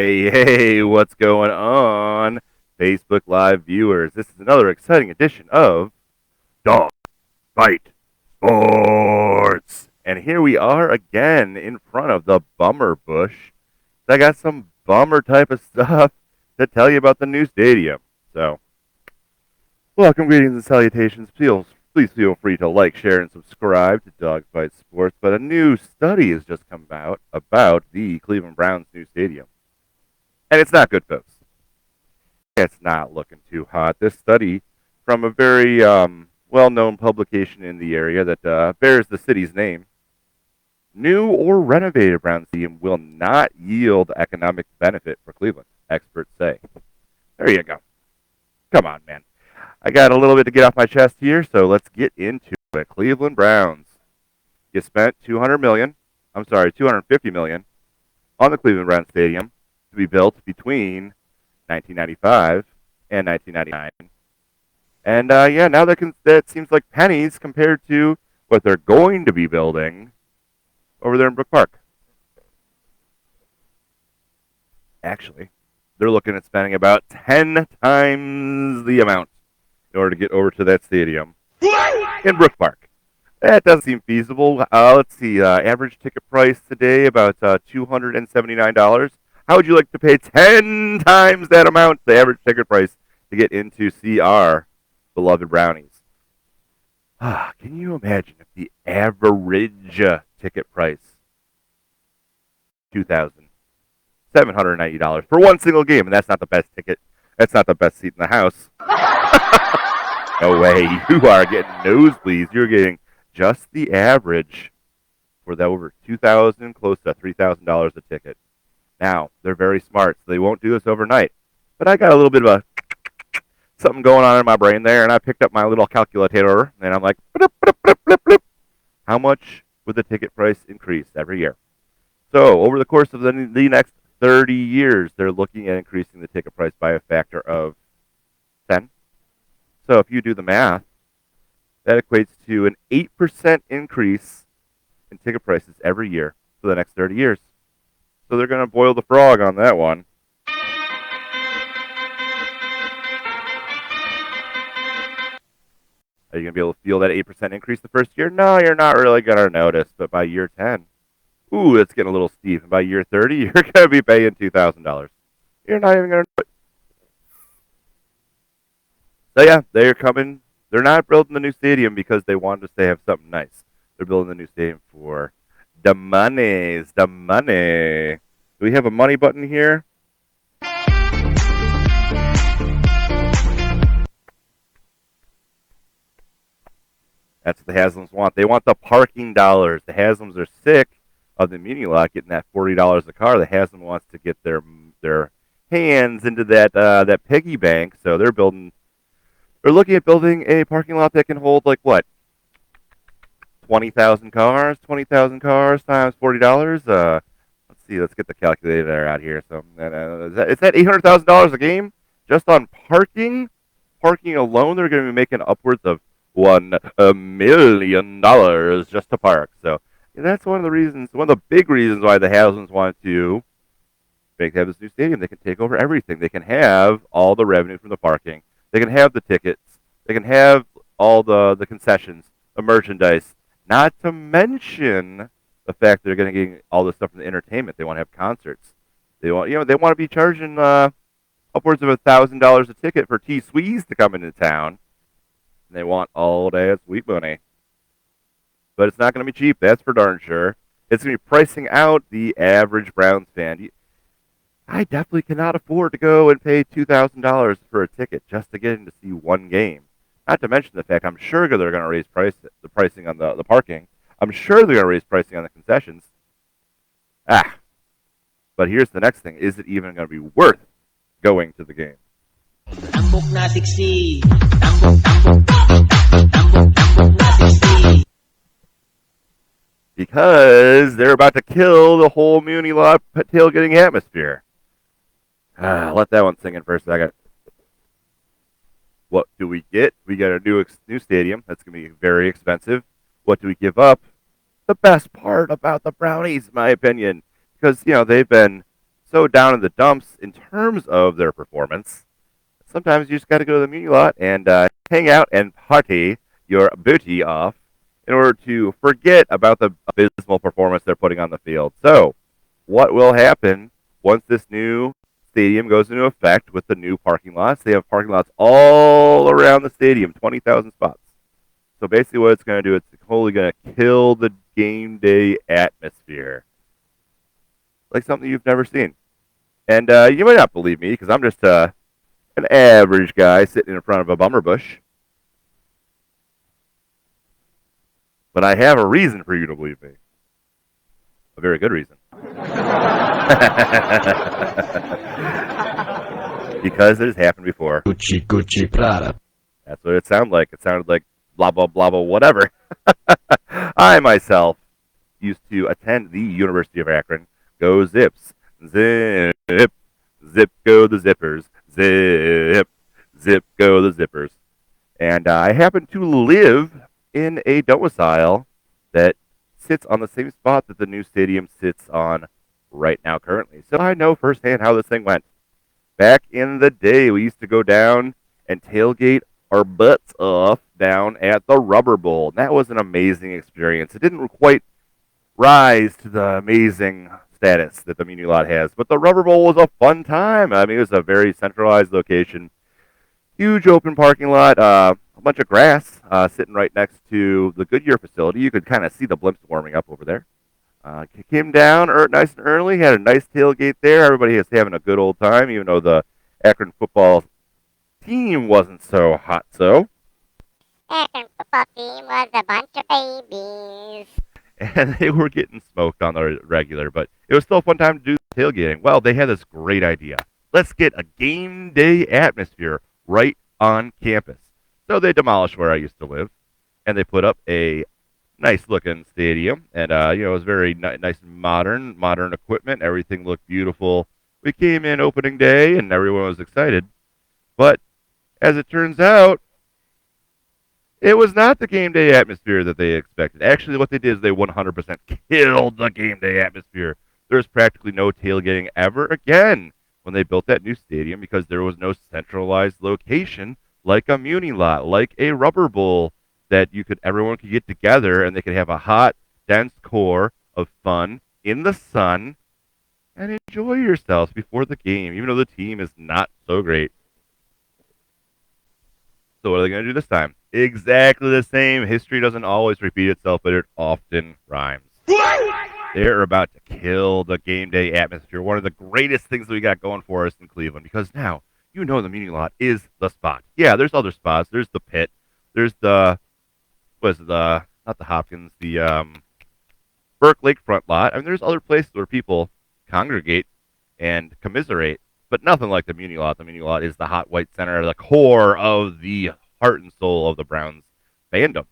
Hey, what's going on, Facebook Live viewers? This is another exciting edition of Dog Fight Sports. And here we are again in front of the bummer bush. I got some bummer type of stuff to tell you about the new stadium. So, welcome, greetings, and salutations. Please feel free to like, share, and subscribe to Dog Fight Sports. But a new study has just come out about the Cleveland Browns' new stadium. And it's not good, folks. It's not looking too hot. This study from a very well-known publication in the area that bears the city's name. New or renovated Brown Stadium will not yield economic benefit for Cleveland, experts say. There you go. Come on, man. I got a little bit to get off my chest here, so let's get into it. Cleveland Browns. You spent $250 million on the Cleveland Browns Stadium to be built between 1995 and 1999. And now that seems like pennies compared to what they're going to be building over there in Brook Park. Actually, they're looking at spending about 10 times the amount in order to get over to that stadium in Brook Park. That doesn't seem feasible. Let's see, average ticket price today about $279. How would you like to pay 10 times that amount, the average ticket price, to get in to see our beloved Brownies? Can you imagine if the average ticket price, $2,790 for one single game, and that's not the best ticket. That's not the best seat in the house. No way. You are getting nosebleeds. You're getting just the average for that over $2,000, close to $3,000 a ticket. Now, they're very smart, so they won't do this overnight. But I got a little bit of something going on in my brain there, and I picked up my little calculator, and I'm like, how much would the ticket price increase every year? So, over the course of the next 30 years, they're looking at increasing the ticket price by a factor of 10. So, if you do the math, that equates to an 8% increase in ticket prices every year for the next 30 years. So they're going to boil the frog on that one. Are you going to be able to feel that 8% increase the first year? No, you're not really going to notice. But by year 10, it's getting a little steep. And by year 30, you're going to be paying $2,000. You're not even going to know it. So yeah, they're coming. They're not building the new stadium because they wanted to have something nice. They're building the new stadium for the money. Do we have a money button here? That's what the Haslams want. They want the parking dollars. The Haslams are sick of the muni lot getting that $40 a car. The Haslam wants to get their hands into that piggy bank. So they're looking at building a parking lot that can hold like what? 20,000 cars. 20,000 cars times $40. Let's see. Let's get the calculator out here. So is that $800,000 a game just on parking? Parking alone, they're going to be making upwards of $1 million just to park. So that's one of the big reasons why the Haslams want to have this new stadium. They can take over everything. They can have all the revenue from the parking. They can have the tickets. They can have all the concessions, the merchandise. Not to mention the fact that they're going to get all this stuff from the entertainment. They want to have concerts. They want to be charging upwards of $1,000 a ticket for T-Swees to come into town. And they want all that sweet money. But it's not going to be cheap. That's for darn sure. It's going to be pricing out the average Browns fan. I definitely cannot afford to go and pay $2,000 for a ticket just to get in to see one game. Not to mention the fact I'm sure they're going to raise the pricing on the parking. I'm sure they're going to raise pricing on the concessions. But here's the next thing. Is it even going to be worth going to the game? Because they're about to kill the whole muni lot tailgating atmosphere. Let that one sink in for a second. What do we get? We get a new stadium. That's going to be very expensive. What do we give up? The best part about the Brownies, in my opinion, because they've been so down in the dumps in terms of their performance. Sometimes you just got to go to the muni lot and hang out and party your booty off in order to forget about the abysmal performance they're putting on the field. So, what will happen once this new stadium goes into effect with the new parking lots? They have parking lots all around the stadium, 20,000 spots. So basically, what it's going to do, it's totally going to kill the game day atmosphere, like something you've never seen. And you might not believe me because I'm just an average guy sitting in front of a bummer bush. But I have a reason for you to believe me. A very good reason. Because it has happened before. Gucci, Gucci, Prada. That's what it sounded like. It sounded like blah, blah, blah, blah, whatever. I myself used to attend the University of Akron. Go Zips. Zip. Zip go the zippers. Zip. Zip go the zippers. And I happen to live in a domicile that sits on the same spot that the new stadium sits on right now currently. So I know firsthand how this thing went. Back in the day, we used to go down and tailgate our butts off down at the Rubber Bowl. And that was an amazing experience. It didn't quite rise to the amazing status that the muni lot has, but the Rubber Bowl was a fun time. I mean, it was a very centralized location, huge open parking lot, a bunch of grass sitting right next to the Goodyear facility. You could kind of see the blimps warming up over there. Came down nice and early, had a nice tailgate there. Everybody was having a good old time, even though the Akron football team wasn't so hot. So, Akron football team was a bunch of babies. and they were getting smoked on the regular, but it was still a fun time to do tailgating. Well, they had this great idea. Let's get a game day atmosphere right on campus. So they demolished where I used to live, and they put up a nice looking stadium, and it was very nice and modern equipment. Everything looked beautiful. We came in opening day, and everyone was excited. But as it turns out, it was not the game day atmosphere that they expected. Actually, what they did is they 100% killed the game day atmosphere. There's practically no tailgating ever again when they built that new stadium because there was no centralized location like a muni lot, like a Rubber Bowl that everyone could get together and they could have a hot, dense core of fun in the sun and enjoy yourselves before the game, even though the team is not so great. So what are they going to do this time? Exactly the same. History doesn't always repeat itself, but it often rhymes. They're about to kill the game day atmosphere. One of the greatest things that we got going for us in Cleveland, because now you know the muni lot is the spot. Yeah, there's other spots. There's the pit. There's the not the Hopkins, the Burke Lakefront lot. I mean, there's other places where people congregate and commiserate, but nothing like the muni lot. The muni lot is the hot white center, the core of the heart and soul of the Browns fandom.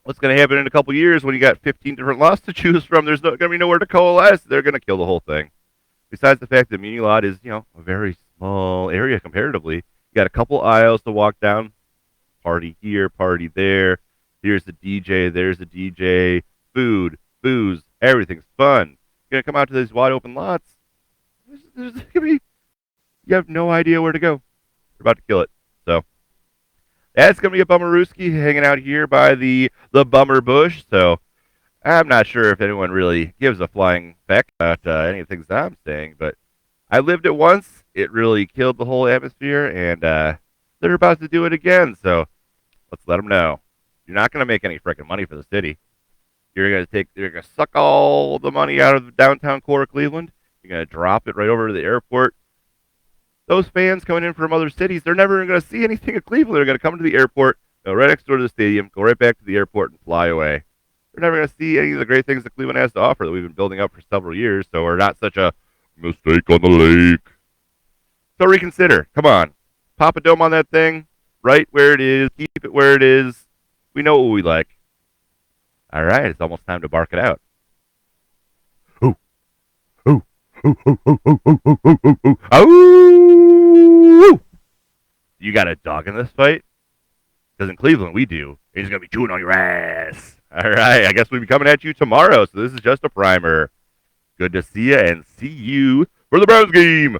What's going to happen in a couple years when you got 15 different lots to choose from? There's going to be nowhere to coalesce. They're going to kill the whole thing. Besides the fact that the muni lot is, a very small area comparatively. You got a couple aisles to walk down. Party here, party there. Here's the DJ, there's the DJ. Food, booze, everything's fun. You're going to come out to these wide open lots. You have no idea where to go. We're about to kill it. So that's going to be a Bummerooski hanging out here by the Bummer Bush. So I'm not sure if anyone really gives a flying feck about any of the things that I'm saying, but I lived it once. It really killed the whole atmosphere, and they're about to do it again. So let's let them know. You're not going to make any freaking money for the city. You're going to suck all the money out of the downtown core of Cleveland. You're going to drop it right over to the airport. Those fans coming in from other cities, they're never going to see anything of Cleveland. They're going to come to the airport, go right next door to the stadium, go right back to the airport, and fly away. They're never going to see any of the great things that Cleveland has to offer that we've been building up for several years, so we're not such a mistake on the lake. So reconsider. Come on. Pop a dome on that thing, right where it is, keep it where it is. We know what we like. All right, it's almost time to bark it out. Oh, oh, oh, oh, oh, oh, oh, oh, oh, oh, oh. You got a dog in this fight? Because in Cleveland, we do. He's going to be chewing on your ass. All right, I guess we'll be coming at you tomorrow, so this is just a primer. Good to see you, and see you for the Browns game.